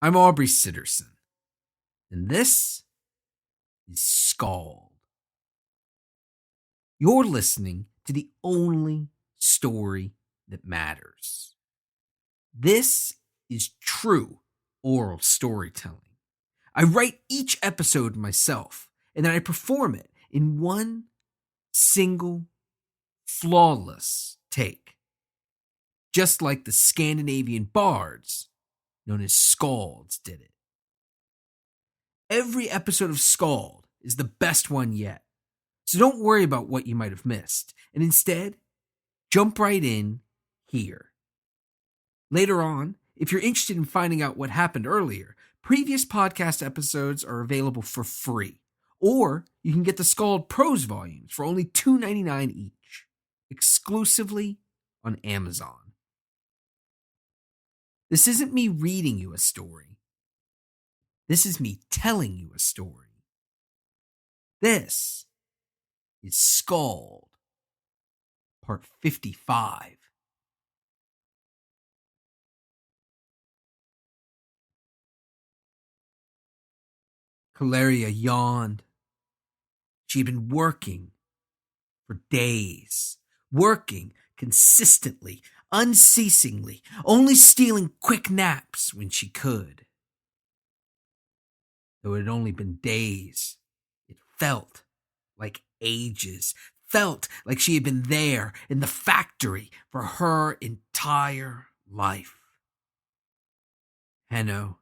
I'm Aubrey Sitterson, and this is SKALD. You're listening to the only story that matters. This is true oral storytelling. I write each episode myself, and then I perform it in one single, flawless take. Just like the Scandinavian bards, known as skalds, did it. Every episode of SKALD is the best one yet. So don't worry about what you might have missed, and instead, jump right in here. Later on, if you're interested in finding out what happened earlier, previous podcast episodes are available for free, or you can get the SKALD Prose volumes for only $2.99 each, exclusively on Amazon. This isn't me reading you a story. This is me telling you a story. This is SKALD, part 55. Kallerya yawned. She had been working for days, working consistently, unceasingly, only stealing quick naps when she could. Though it had only been days, it felt like ages, felt like she had been there in the factory for her entire life. Henno,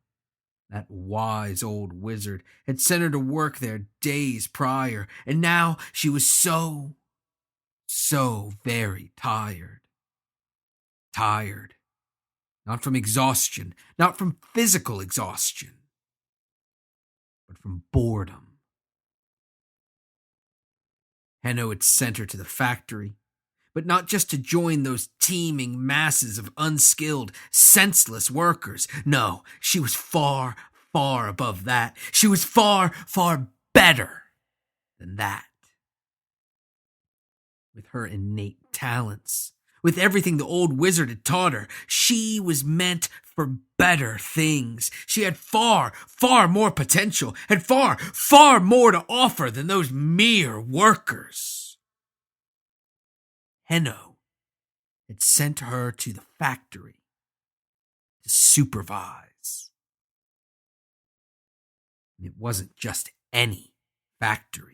that wise old wizard, had sent her to work there days prior, and now she was so very tired. Tired. Not from exhaustion, not from physical exhaustion, but from boredom. Henno had sent her to the factory, but not just to join those teeming masses of unskilled, senseless workers. No, she was far above that. She was far better than that. With her innate talents, with everything the old wizard had taught her, she was meant for better things. She had far more potential, had far more to offer than those mere workers. Henno had sent her to the factory to supervise. And it wasn't just any factory.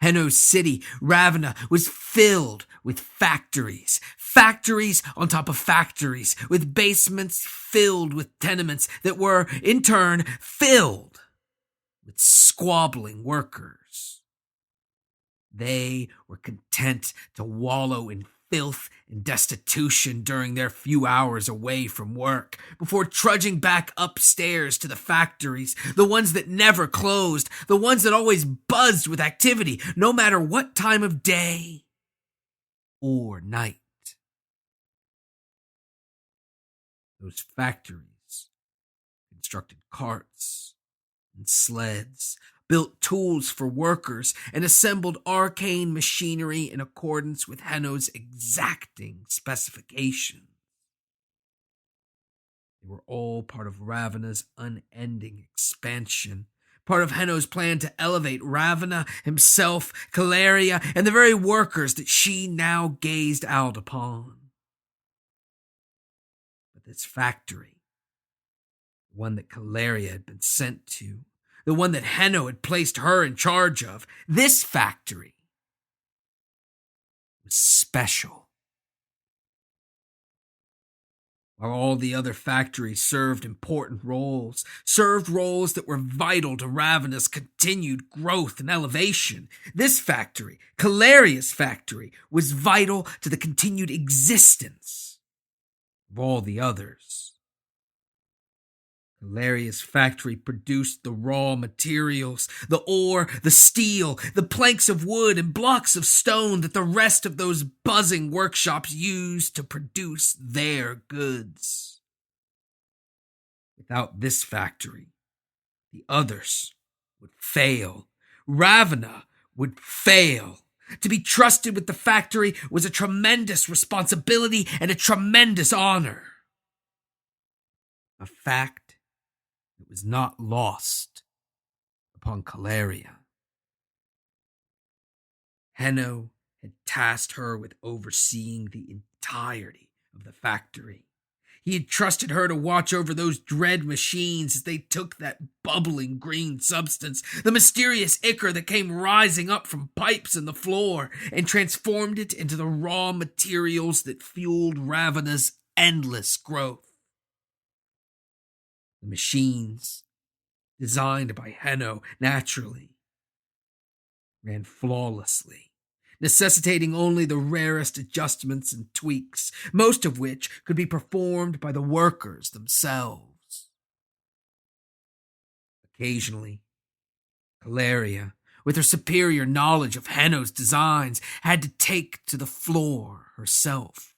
Henno's city, Ravenna, was filled with factories. Factories on top of factories, with basements filled with tenements that were, in turn, filled with squabbling workers. They were content to wallow in filth and destitution during their few hours away from work, before trudging back upstairs to the factories, the ones that never closed, the ones that always buzzed with activity, no matter what time of day or night. Those factories constructed carts and sleds, built tools for workers, and assembled arcane machinery in accordance with Henno's exacting specifications. They were all part of Ravenna's unending expansion, part of Henno's plan to elevate Ravenna, himself, Kallerya, and the very workers that she now gazed out upon. But this factory, the one that Kallerya had been sent to, the one that Henno had placed her in charge of, this factory was special. While all the other factories served important roles, served roles that were vital to Ravenna's continued growth and elevation, this factory, Kallerya's factory, was vital to the continued existence of all the others. Kallerya's factory produced the raw materials, the ore, the steel, the planks of wood and blocks of stone that the rest of those buzzing workshops used to produce their goods. Without this factory, the others would fail. Ravenna would fail. To be trusted with the factory was a tremendous responsibility and a tremendous honor. A fact that was not lost upon Kallerya. Henno had tasked her with overseeing the entirety of the factory. He had trusted her to watch over those dread machines as they took that bubbling green substance, the mysterious ichor that came rising up from pipes in the floor, and transformed it into the raw materials that fueled Ravena's endless growth. The machines, designed by Henno naturally, ran flawlessly, necessitating only the rarest adjustments and tweaks, most of which could be performed by the workers themselves. Occasionally, Kallerya, with her superior knowledge of Henno's designs, had to take to the floor herself.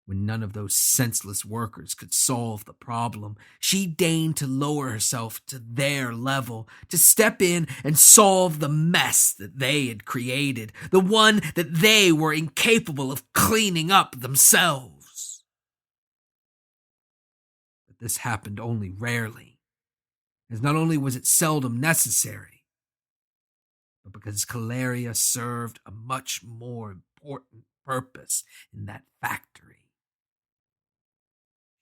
When none of those senseless workers could solve the problem, she deigned to lower herself to their level, to step in and solve the mess that they had created, the one that they were incapable of cleaning up themselves. But this happened only rarely, as not only was it seldom necessary, but because Kallerya served a much more important purpose in that factory.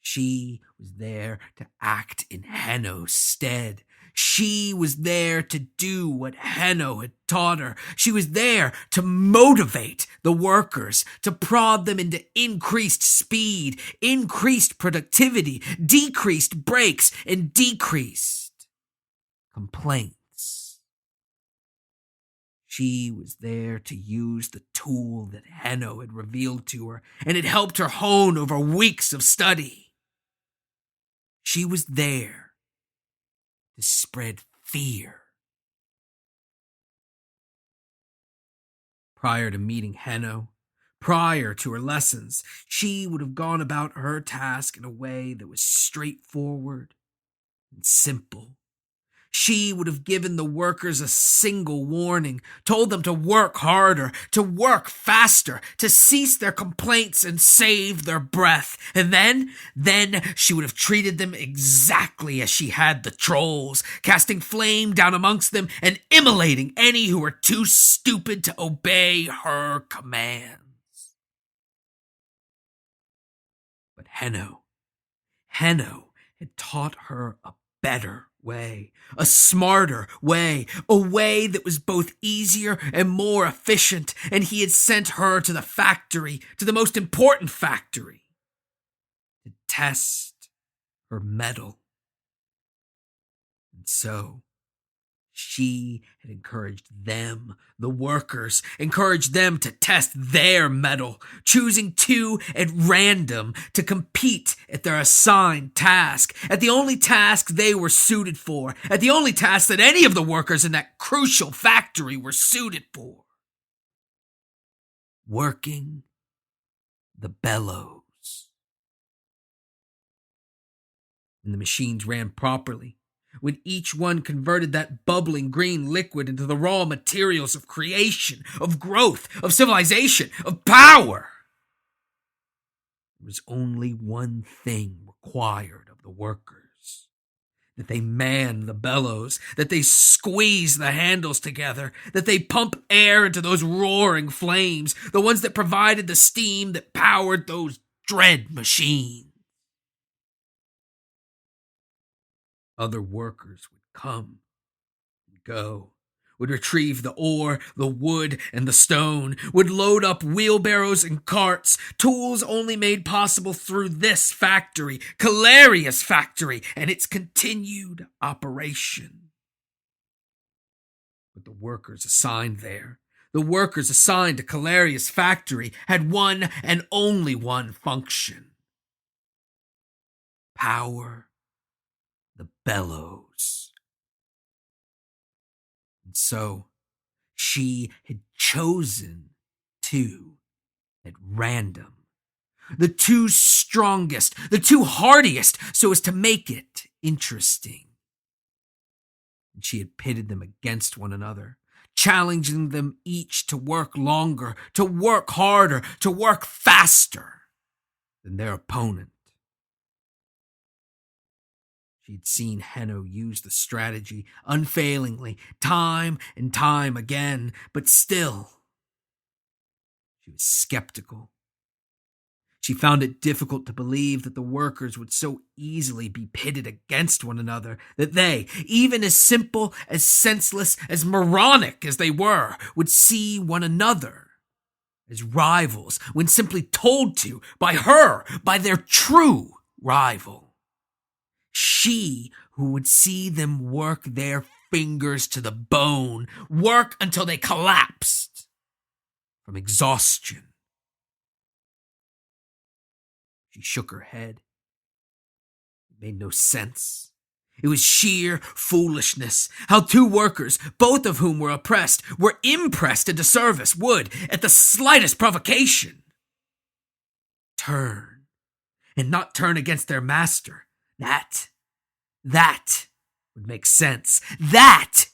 She was there to act in Henno's stead. She was there to do what Henno had taught her. She was there to motivate the workers, to prod them into increased speed, increased productivity, decreased breaks, and decreased complaints. She was there to use the tool that Henno had revealed to her, and it helped her hone over weeks of study. She was there to spread fear. Prior to meeting Henno, prior to her lessons, she would have gone about her task in a way that was straightforward and simple. She would have given the workers a single warning, told them to work harder, to work faster, to cease their complaints and save their breath. And then she would have treated them exactly as she had the trolls, casting flame down amongst them and immolating any who were too stupid to obey her commands. But Henno had taught her a better way, a smarter way, a way that was both easier and more efficient, and he had sent her to the factory, to the most important factory, to test her mettle. And so she had encouraged them, the workers, encouraged them to test their mettle, choosing two at random to compete at their assigned task, at the only task they were suited for, at the only task that any of the workers in that crucial factory were suited for. Working the bellows. When the machines ran properly, when each one converted that bubbling green liquid into the raw materials of creation, of growth, of civilization, of power, there was only one thing required of the workers: that they man the bellows, that they squeeze the handles together, that they pump air into those roaring flames, the ones that provided the steam that powered those dread machines. Other workers would come and go, would retrieve the ore, the wood, and the stone, would load up wheelbarrows and carts, tools only made possible through this factory, Kallerya's factory, and its continued operation. But the workers assigned there, the workers assigned to Kallerya's factory, had one and only one function: power the bellows. And so she had chosen two at random, the two strongest, the two hardiest, so as to make it interesting. And she had pitted them against one another, challenging them each to work longer, to work harder, to work faster than their opponent. She'd seen Henno use the strategy unfailingly, time and time again, but still, she was skeptical. She found it difficult to believe that the workers would so easily be pitted against one another, that they, even as simple, as senseless, as moronic as they were, would see one another as rivals when simply told to by her, by their true rival. She who would see them work their fingers to the bone, work until they collapsed from exhaustion. She shook her head. It made no sense. It was sheer foolishness. How two workers, both of whom were oppressed, were impressed into service, would, at the slightest provocation, turn, and not turn against their master. That would make sense. That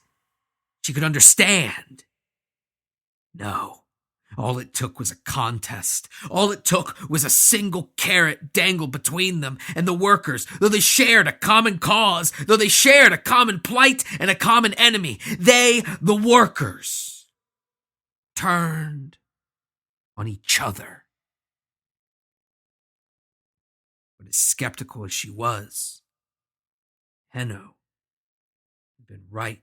she could understand. No. All it took was a contest. All it took was a single carrot dangled between them and the workers, though they shared a common cause, though they shared a common plight and a common enemy. They, the workers, turned on each other. But as skeptical as she was, Henno had been right.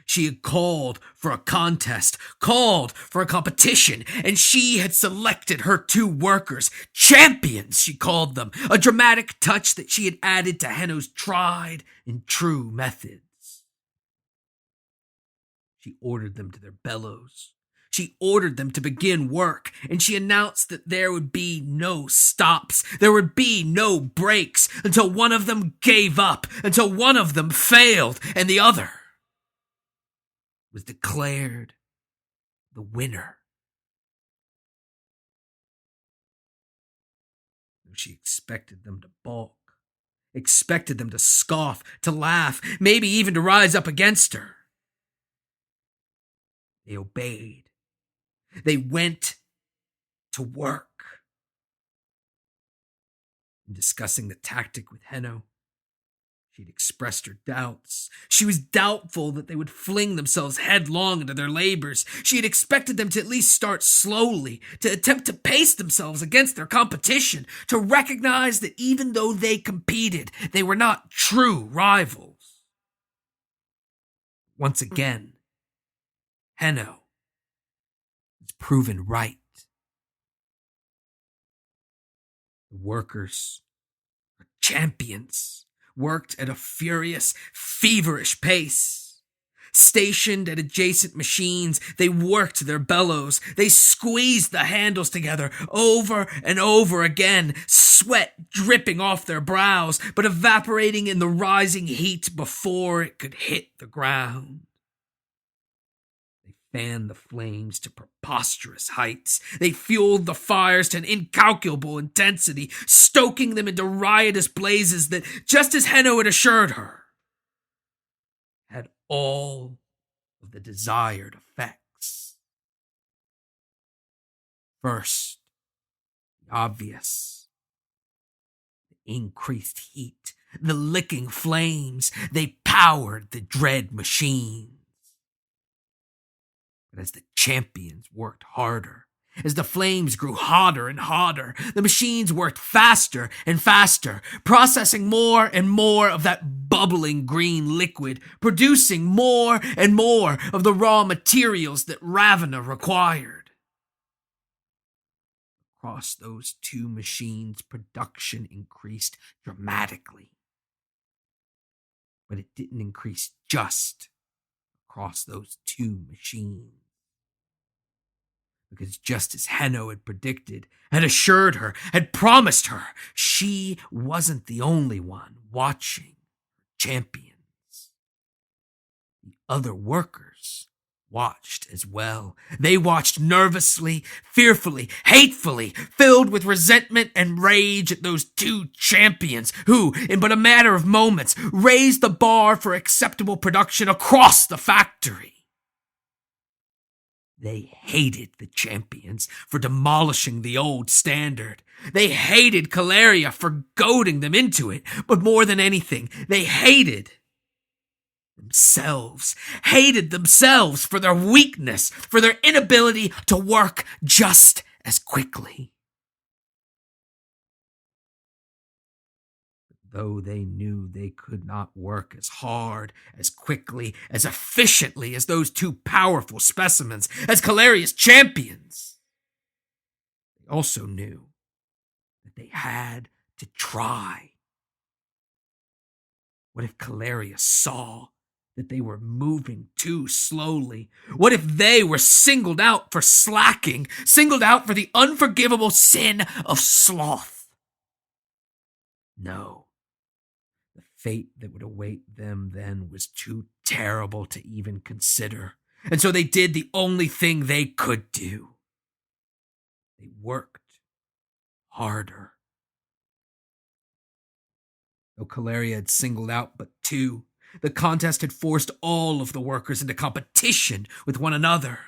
She had called for a contest, called for a competition, and she had selected her two workers. Champions, she called them, a dramatic touch that she had added to Henno's tried and true methods. She ordered them to their bellows. She ordered them to begin work, and she announced that there would be no stops, there would be no breaks, until one of them gave up, until one of them failed, and the other was declared the winner. She expected them to balk, expected them to scoff, to laugh, maybe even to rise up against her. They obeyed. They went to work. In discussing the tactic with Henno, she'd expressed her doubts. She was doubtful that they would fling themselves headlong into their labors. She had expected them to at least start slowly, to attempt to pace themselves against their competition, to recognize that even though they competed, they were not true rivals. Once again, Henno was proven right. The workers are champions. Worked at a furious, feverish pace. Stationed at adjacent machines, they worked their bellows. They squeezed the handles together over and over again, sweat dripping off their brows, but evaporating in the rising heat before it could hit the ground. They fanned the flames to preposterous heights. They fueled the fires to an incalculable intensity, stoking them into riotous blazes that, just as Henno had assured her, had all of the desired effects. First, the obvious, the increased heat, the licking flames. They powered the dread machine. But as the champions worked harder, as the flames grew hotter and hotter, the machines worked faster and faster, processing more and more of that bubbling green liquid, producing more and more of the raw materials that Ravenna required. Across those two machines, production increased dramatically. But it didn't increase just across those two machines. Because just as Henno had predicted, had assured her, had promised her, she wasn't the only one watching champions. The other workers watched as well. They watched nervously, fearfully, hatefully, filled with resentment and rage at those two champions who, in but a matter of moments, raised the bar for acceptable production across the factory. They hated the champions for demolishing the old standard. They hated Kallerya for goading them into it. But more than anything, they hated themselves for their weakness, for their inability to work just as quickly. Though they knew they could not work as hard, as quickly, as efficiently as those two powerful specimens, as Kallerya's champions, they also knew that they had to try. What if Kallerya saw that they were moving too slowly? What if they were singled out for slacking, singled out for the unforgivable sin of sloth? No. The fate that would await them then was too terrible to even consider. And so they did the only thing they could do. They worked harder. Though Kallerya had singled out but two, the contest had forced all of the workers into competition with one another.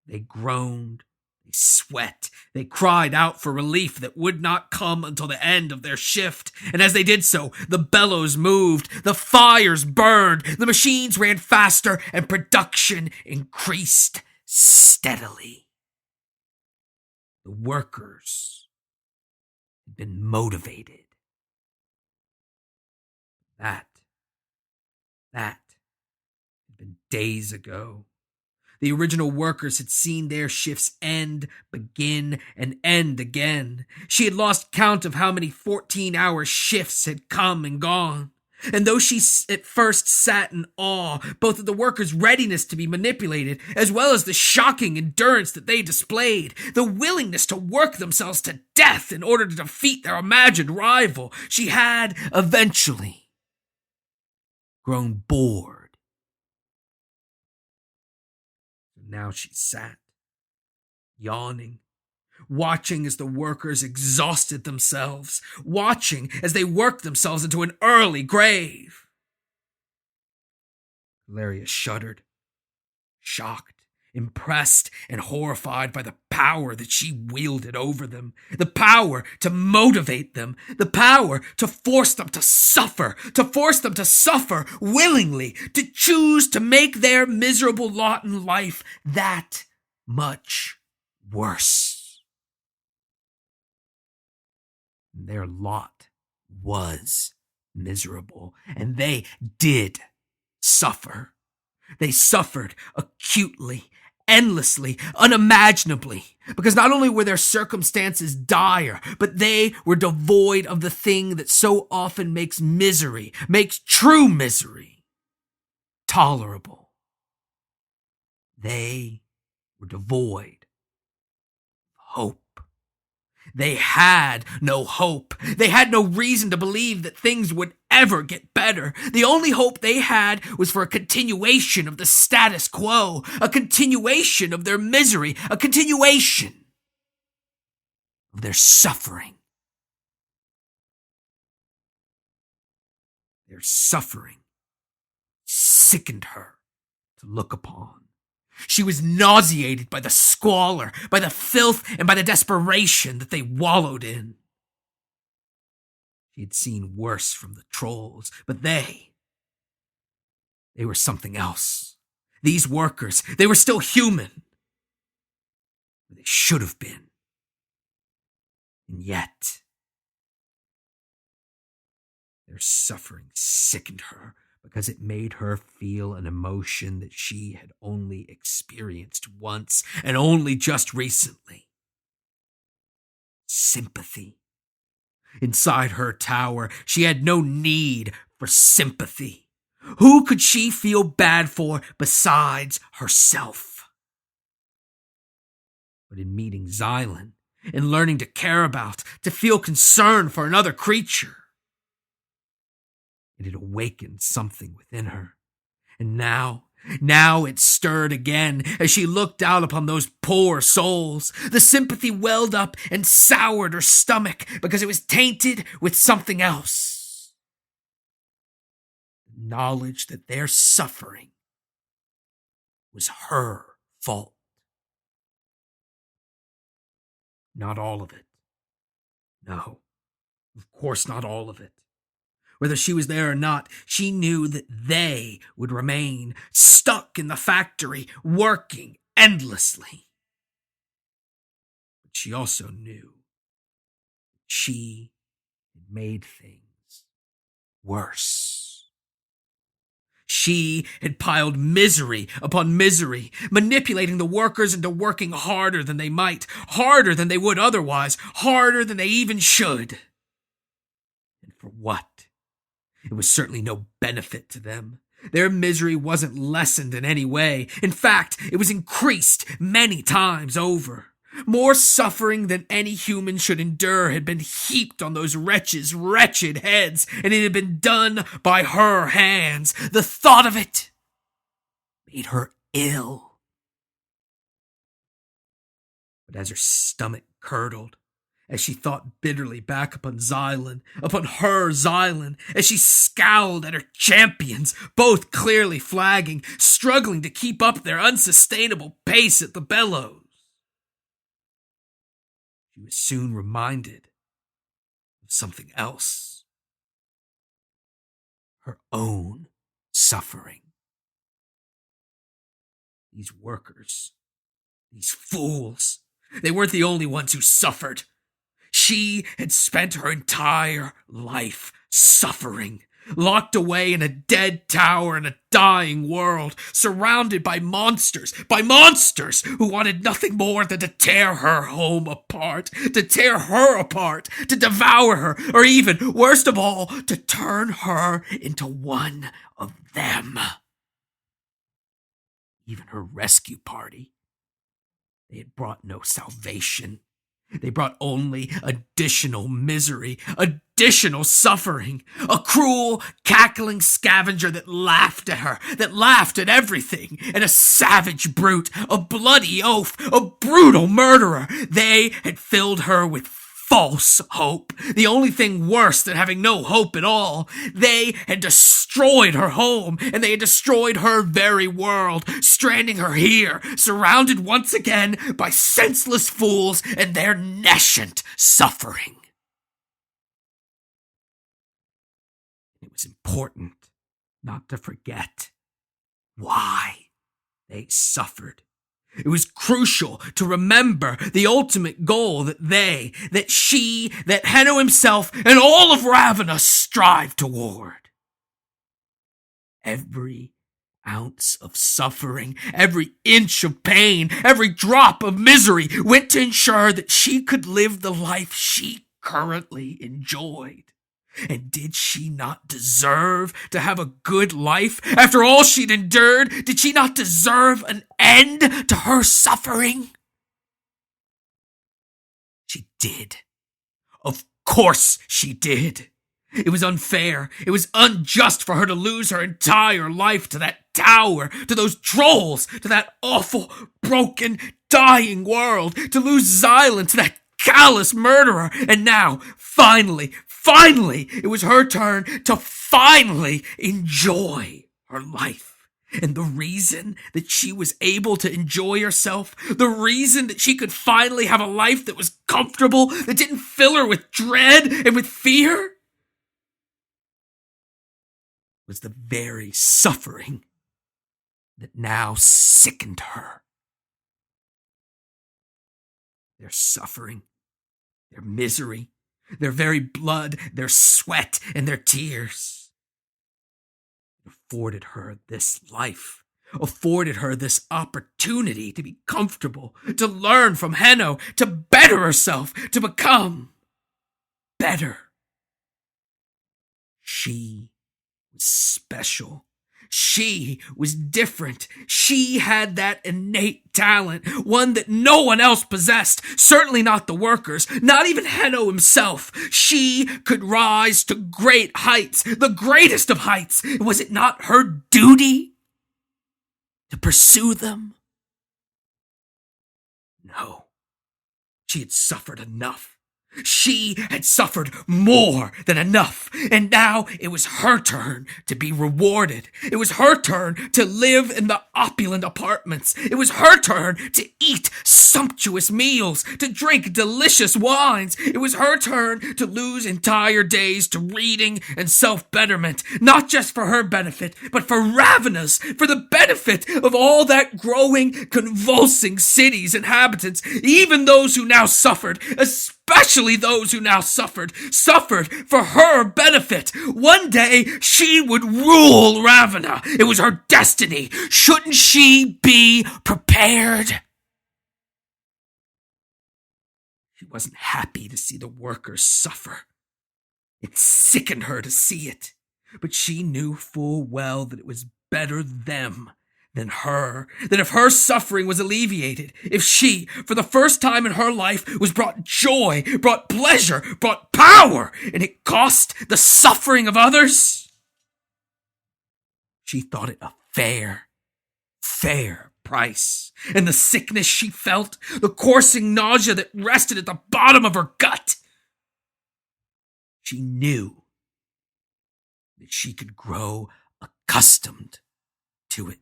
They groaned, they sweat, they cried out for relief that would not come until the end of their shift. And as they did so, the bellows moved, the fires burned, the machines ran faster, and production increased steadily. The workers had been motivated. That had been days ago. The original workers had seen their shifts end, begin, and end again. She had lost count of how many 14-hour shifts had come and gone. And though she at first sat in awe, both of the workers' readiness to be manipulated, as well as the shocking endurance that they displayed, the willingness to work themselves to death in order to defeat their imagined rival, she had eventually grown bored. Now she sat, yawning, watching as the workers exhausted themselves, watching as they worked themselves into an early grave. Kallerya shuddered, shocked, impressed, and horrified by the power that she wielded over them, the power to motivate them, the power to force them to suffer willingly, to choose to make their miserable lot in life that much worse. Their lot was miserable, and they did suffer. They suffered acutely, endlessly, unimaginably, because not only were their circumstances dire, but they were devoid of the thing that so often makes misery, makes true misery, tolerable. They were devoid of hope. They had no hope. They had no reason to believe that things would ever get better. The only hope they had was for a continuation of the status quo, a continuation of their misery, a continuation of their suffering. Their suffering sickened her to look upon. She was nauseated by the squalor, by the filth, and by the desperation that they wallowed in. She had seen worse from the trolls, but they were something else. These workers, they were still human. They should have been. And yet, their suffering sickened her, because it made her feel an emotion that she had only experienced once, and only just recently. Sympathy. Inside her tower, she had no need for sympathy. Who could she feel bad for besides herself? But in meeting Xylan, in learning to care about, to feel concern for another creature, it had awakened something within her. And now it stirred again as she looked out upon those poor souls. The sympathy welled up and soured her stomach because it was tainted with something else. The knowledge that their suffering was her fault. Not all of it. No, of course not all of it. Whether she was there or not, she knew that they would remain stuck in the factory, working endlessly. But she also knew she had made things worse. She had piled misery upon misery, manipulating the workers into working harder than they might, harder than they would otherwise, harder than they even should. And for what? It was certainly no benefit to them. Their misery wasn't lessened in any way. In fact, it was increased many times over. More suffering than any human should endure had been heaped on those wretched heads, and it had been done by her hands. The thought of it made her ill. But as her stomach curdled, as she thought bitterly back upon Xylan, upon her Xylan, as she scowled at her champions, both clearly flagging, struggling to keep up their unsustainable pace at the bellows, she was soon reminded of something else. Her own suffering. These workers, these fools, they weren't the only ones who suffered. She had spent her entire life suffering, locked away in a dead tower in a dying world, surrounded by monsters who wanted nothing more than to tear her home apart, to tear her apart, to devour her, or even, worst of all, to turn her into one of them. Even her rescue party, they had brought no salvation. They brought only additional misery, additional suffering. A cruel, cackling scavenger that laughed at her, that laughed at everything, and a savage brute, a bloody oaf, a brutal murderer. They had filled her with false hope, the only thing worse than having no hope at all. They had destroyed her home, and they had destroyed her very world, stranding her here, surrounded once again by senseless fools and their nescient suffering. It was important not to forget why they suffered. It was crucial to remember the ultimate goal that she, Henno himself, and all of Ravenna strive toward. Every ounce of suffering, every inch of pain, every drop of misery went to ensure that she could live the life she currently enjoyed. And did she not deserve to have a good life? After all she'd endured, did she not deserve an end to her suffering? She did. Of course she did. It was unfair. It was unjust for her to lose her entire life to that tower, to those trolls, to that awful, broken, dying world, to lose Xylan to that callous murderer. And now, finally, it was her turn to finally enjoy her life. And the reason that she was able to enjoy herself, the reason that she could finally have a life that was comfortable, that didn't fill her with dread and with fear, was the very suffering that now sickened her. Their suffering, their misery, their very blood, their sweat, and their tears afforded her this life, afforded her this opportunity to be comfortable, to learn from Henno, to better herself, to become better. She was special. She was different. She had that innate talent, one that no one else possessed, certainly not the workers, not even Henno himself. She could rise to great heights, the greatest of heights. Was it not her duty to pursue them? No, she had suffered enough. She had suffered more than enough, and now it was her turn to be rewarded. It was her turn to live in the opulent apartments. It was her turn to eat sumptuous meals, to drink delicious wines. It was her turn to lose entire days to reading and self-betterment, not just for her benefit, but for Ravena's, for the benefit of all that growing, convulsing city's inhabitants, even those who now suffered, especially those who now suffered for her benefit. One day, she would rule Ravenna. It was her destiny. Shouldn't she be prepared? She wasn't happy to see the workers suffer. It sickened her to see it, but she knew full well that it was better them than her, that if her suffering was alleviated, if she, for the first time in her life, was brought joy, brought pleasure, brought power, and it cost the suffering of others, she thought it a fair price. And the sickness she felt, the coursing nausea that rested at the bottom of her gut, she knew that she could grow accustomed to it.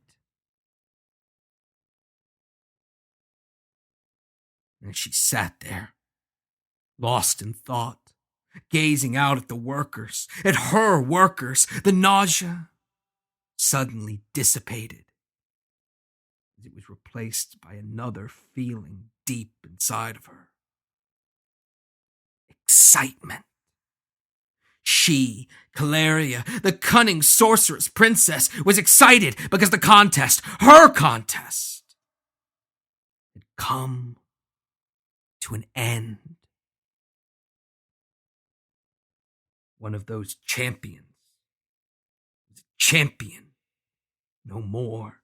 And she sat there, lost in thought, gazing out at the workers, at her workers. The nausea suddenly dissipated as it was replaced by another feeling deep inside of her. Excitement. She, Kallerya, the cunning sorceress princess, was excited because the contest, her contest, had come to an end. One of those champions was a champion no more,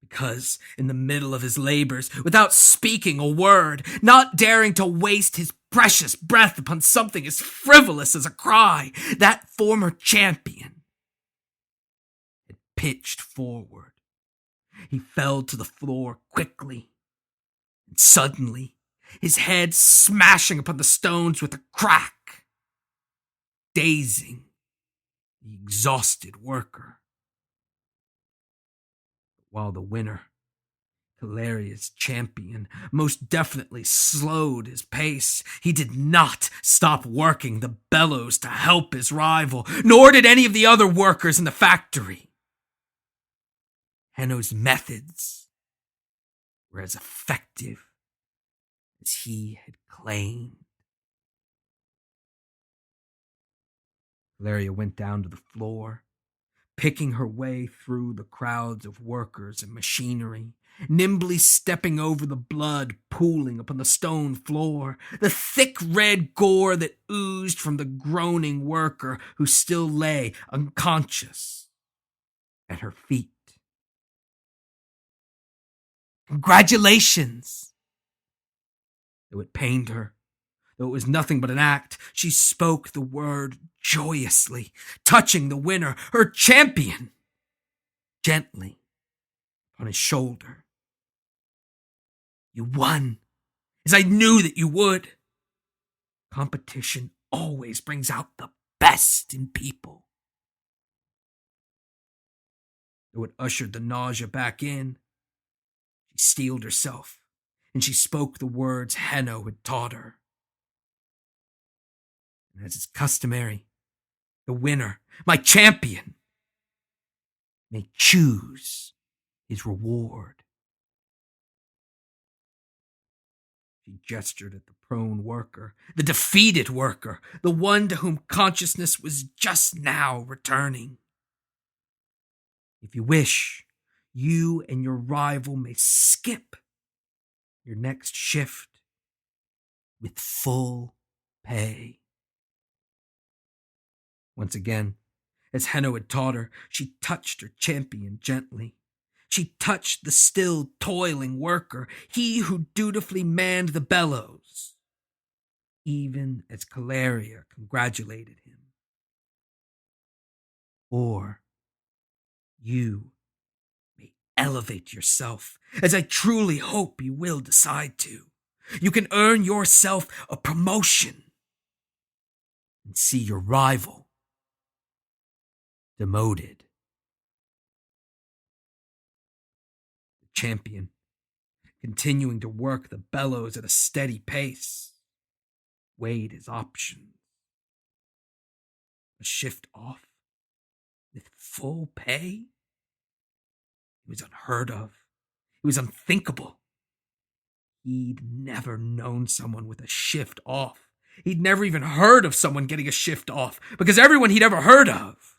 because in the middle of his labors, without speaking a word, not daring to waste his precious breath upon something as frivolous as a cry, that former champion had pitched forward. He fell to the floor quickly, and suddenly, his head smashing upon the stones with a crack, dazing the exhausted worker. While the winner, Kallerya's champion, most definitely slowed his pace, he did not stop working the bellows to help his rival, nor did any of the other workers in the factory. Henno's methods were as effective as he had claimed. Kallerya went down to the floor, picking her way through the crowds of workers and machinery, nimbly stepping over the blood pooling upon the stone floor, the thick red gore that oozed from the groaning worker who still lay unconscious at her feet. Congratulations! Though it pained her, though it was nothing but an act, she spoke the word joyously, touching the winner, her champion, gently on his shoulder. You won, as I knew that you would. Competition always brings out the best in people. Though it ushered the nausea back in, she steeled herself, and she spoke the words Henno had taught her. And as is customary, the winner, my champion, may choose his reward. She gestured at the prone worker, the defeated worker, the one to whom consciousness was just now returning. If you wish, you and your rival may skip your next shift with full pay. Once again, as Henno had taught her, she touched her champion gently. She touched the still toiling worker, he who dutifully manned the bellows, even as Kallerya congratulated him. Or you may elevate yourself, as I truly hope you will decide to. You can earn yourself a promotion and see your rival demoted. champion, continuing to work the bellows at a steady pace, weighed his options. A shift off with full pay? It was unheard of. It was unthinkable. He'd never known someone with a shift off. He'd never even heard of someone getting a shift off, because everyone he'd ever heard of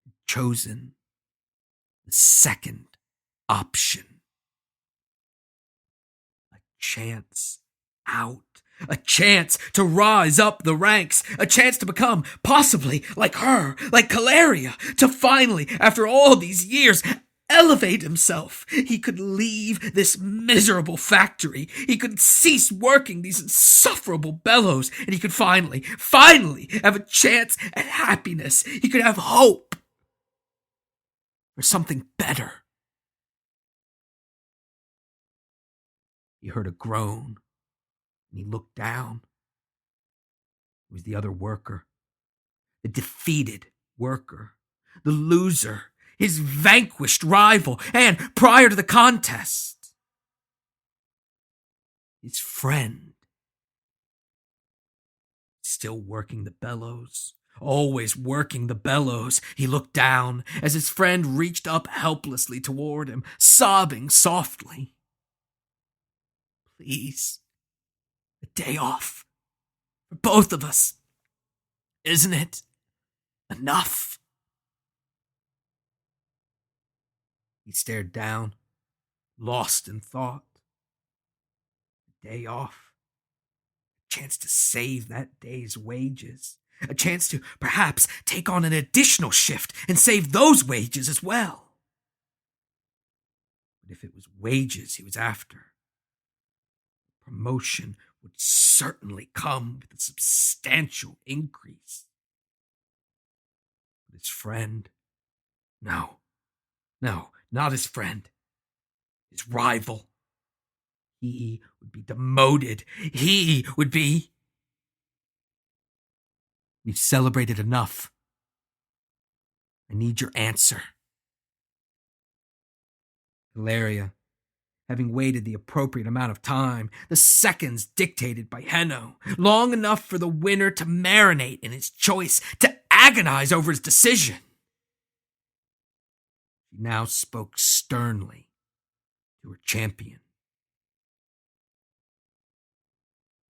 had chosen the second option. A chance out. A chance to rise up the ranks. A chance to become, possibly, like her, like Kallerya. To finally, after all these years, elevate himself. He could leave this miserable factory. He could cease working these insufferable bellows. And he could finally have a chance at happiness. He could have hope for something better. He heard a groan, and he looked down. It was the other worker, the defeated worker, the loser, his vanquished rival, and, prior to the contest, his friend. Still working the bellows, always working the bellows. He looked down as his friend reached up helplessly toward him, sobbing softly. Please, a day off for both of us. Isn't it enough? He stared down, lost in thought. A day off. A chance to save that day's wages. A chance to perhaps take on an additional shift and save those wages as well. But if it was wages he was after, promotion would certainly come with a substantial increase. But his friend? No, not his friend. His rival. He would be demoted. He would be... We've celebrated enough. I need your answer. Kallerya, having waited the appropriate amount of time, the seconds dictated by Henno, long enough for the winner to marinate in his choice, to agonize over his decision. She now spoke sternly to her champion.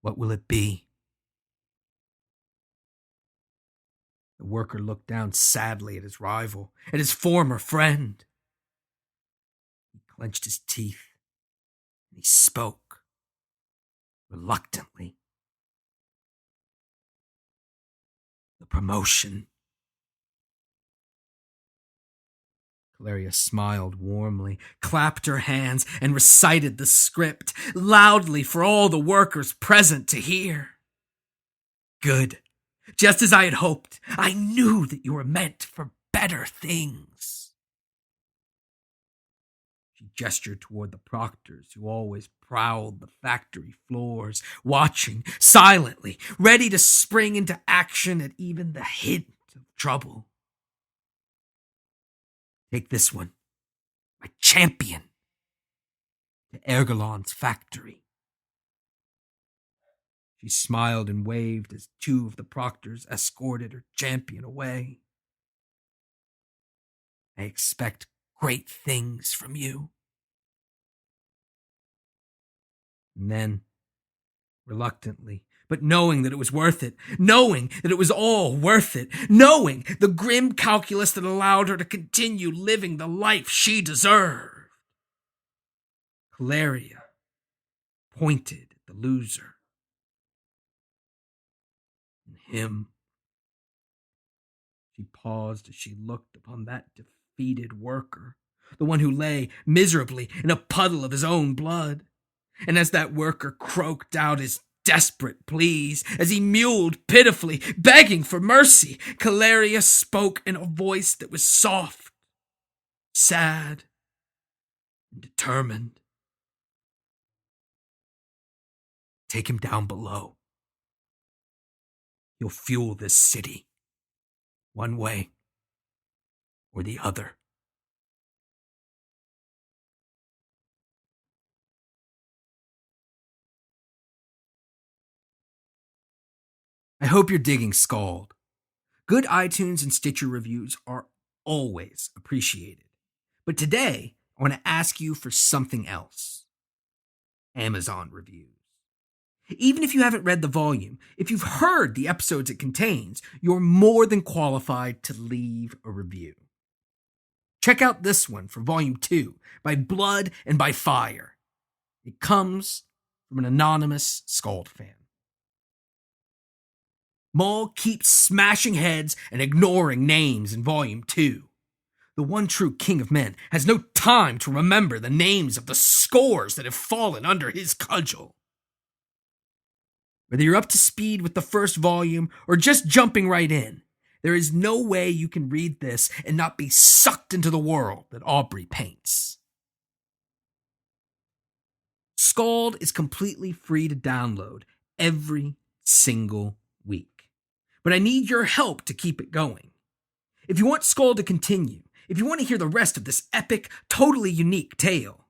What will it be? The worker looked down sadly at his rival, at his former friend. He clenched his teeth, and he spoke reluctantly. The promotion. Kallerya smiled warmly, clapped her hands, and recited the script loudly for all the workers present to hear. Good. Just as I had hoped. I knew that you were meant for better things. She gestured toward the proctors who always prowled the factory floors, watching silently, ready to spring into action at even the hint of trouble. Take this one, my champion, to Ergelon's factory. She smiled and waved as two of the proctors escorted her champion away. I expect great things from you. And then, reluctantly, but knowing that it was worth it, knowing that it was all worth it, knowing the grim calculus that allowed her to continue living the life she deserved, Kallerya pointed at the loser. And him. She paused as she looked upon that defeated worker, the one who lay miserably in a puddle of his own blood. And as that worker croaked out his desperate pleas, as he mewled pitifully, begging for mercy, Kallerya spoke in a voice that was soft, sad, and determined. Take him down below. He'll fuel this city, one way or the other. I hope you're digging SKALD. Good iTunes and Stitcher reviews are always appreciated. But today, I want to ask you for something else. Amazon reviews. Even if you haven't read the volume, if you've heard the episodes it contains, you're more than qualified to leave a review. Check out this one for Volume 2, By Blood and by Fire. It comes from an anonymous SKALD fan. Maul keeps smashing heads and ignoring names in Volume 2. The one true King of Men has no time to remember the names of the scores that have fallen under his cudgel. Whether you're up to speed with the first volume or just jumping right in, there is no way you can read this and not be sucked into the world that Aubrey paints. SKALD is completely free to download every single week. But I need your help to keep it going. If you want SKALD to continue, if you want to hear the rest of this epic, totally unique tale,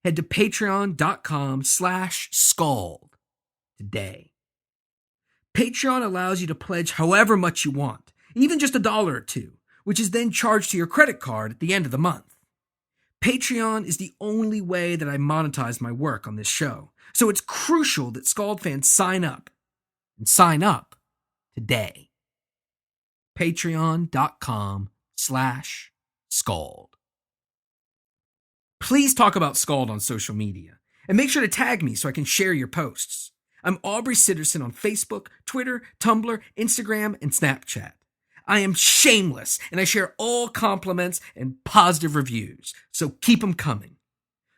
head to patreon.com/SKALD today. Patreon allows you to pledge however much you want, even just $1 or $2, which is then charged to your credit card at the end of the month. Patreon is the only way that I monetize my work on this show, so it's crucial that SKALD fans sign up, and sign up today. Patreon.com/SKALD. Please talk about SKALD on social media, and make sure to tag me so I can share your posts. I'm Aubrey Sitterson on Facebook, Twitter, Tumblr, Instagram, and Snapchat. I am shameless, and I share all compliments and positive reviews, so keep them coming.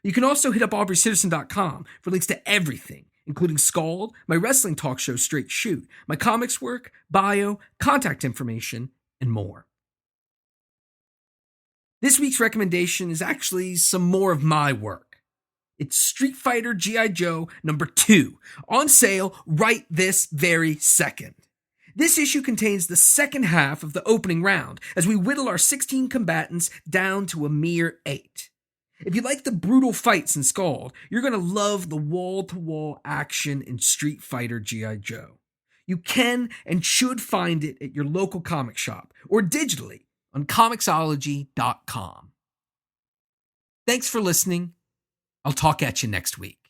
You can also hit up AubreySitterson.com for links to everything, including SKALD, my wrestling talk show Straight Shoot, my comics work, bio, contact information, and more. This week's recommendation is actually some more of my work. It's Street Fighter G.I. Joe #2, on sale right this very second. This issue contains the second half of the opening round, as we whittle our 16 combatants down to a mere 8. If you like the brutal fights in SKALD, you're going to love the wall-to-wall action in Street Fighter G.I. Joe. You can and should find it at your local comic shop, or digitally on Comixology.com. Thanks for listening. I'll talk at you next week.